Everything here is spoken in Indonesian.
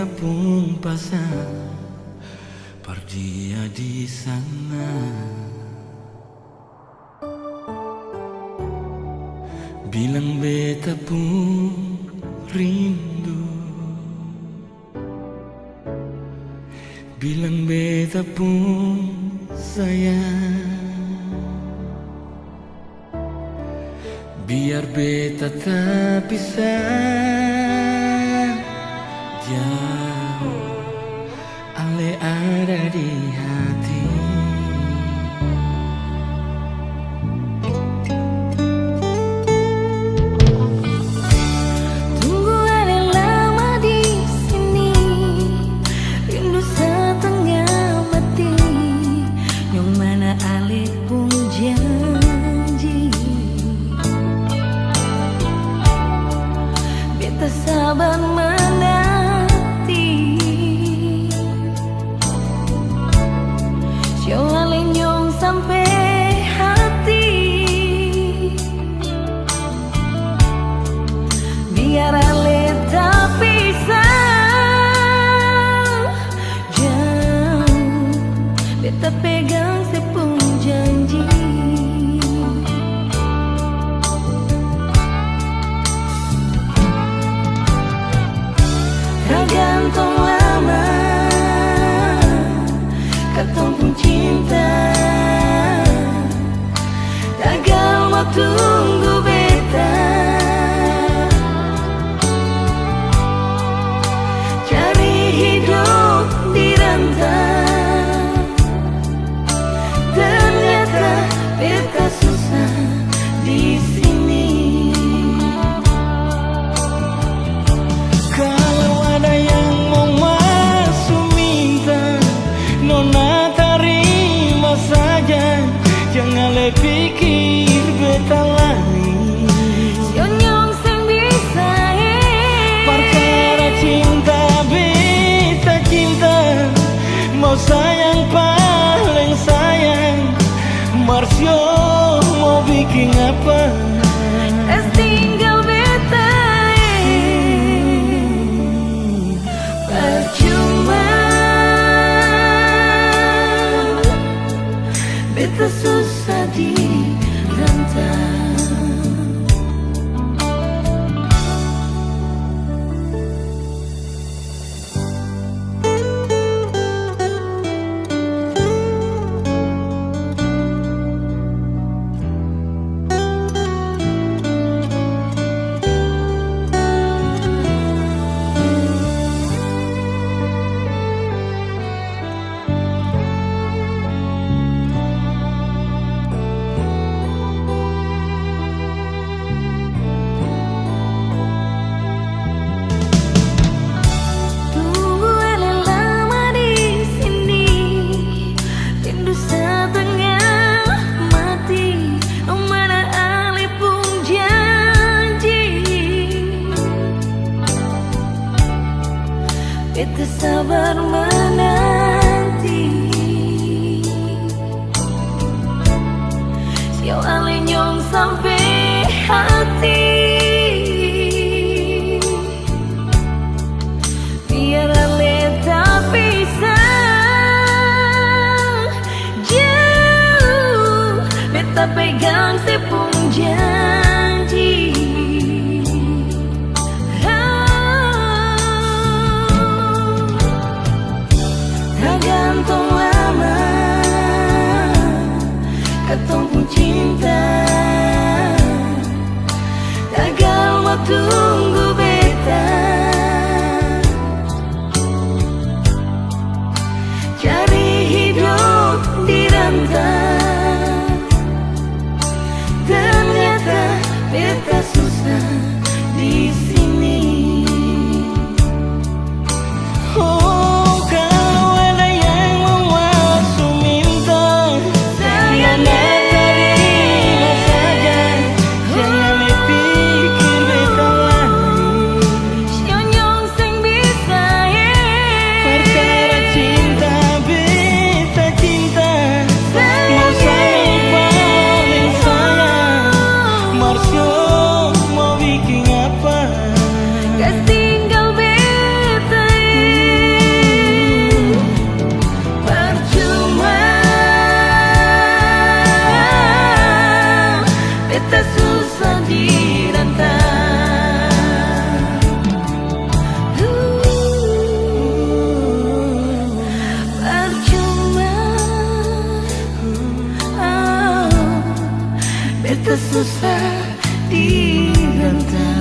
beta pun pasang perdia di sana. Bilang beta pun rindu, bilang beta pun sayang. Biar beta tak bisa jauh, ale ada di hati. Tunggu ale lama di sini, rindu setengah mati. Yang mana ale pun janji, beta sabar menanti. Jauh lenyong sampai hati, biar ale tak bisa jauh, beta pegang sepung janji. Tergantung lama katong pun cinta, tagal mau tunggu beta. Cari hidup di rantau, ternyata beta susah di sini. Kalau ada yang mau masuk minta, nona terima saja. Jangan le pikir beta lagi Nyong sing bisa perkara cinta, beta cinta. Mau sayang paling sayang, Marsio mau bikin apa? es tinggal beta percuma, beta susah di rantau. Tunggu ale lama di sini, rindu setengah mati. Mana ale pun janji, beta sabar menanti. Siau ale nyong sampai hati, biar ale tak bisa jauh, beta pegang sepung janji. Tergantung lama katong pun cinta, tagal mau tunggu beta. Cari hidup di rantau, ternyata kita susah dibentak.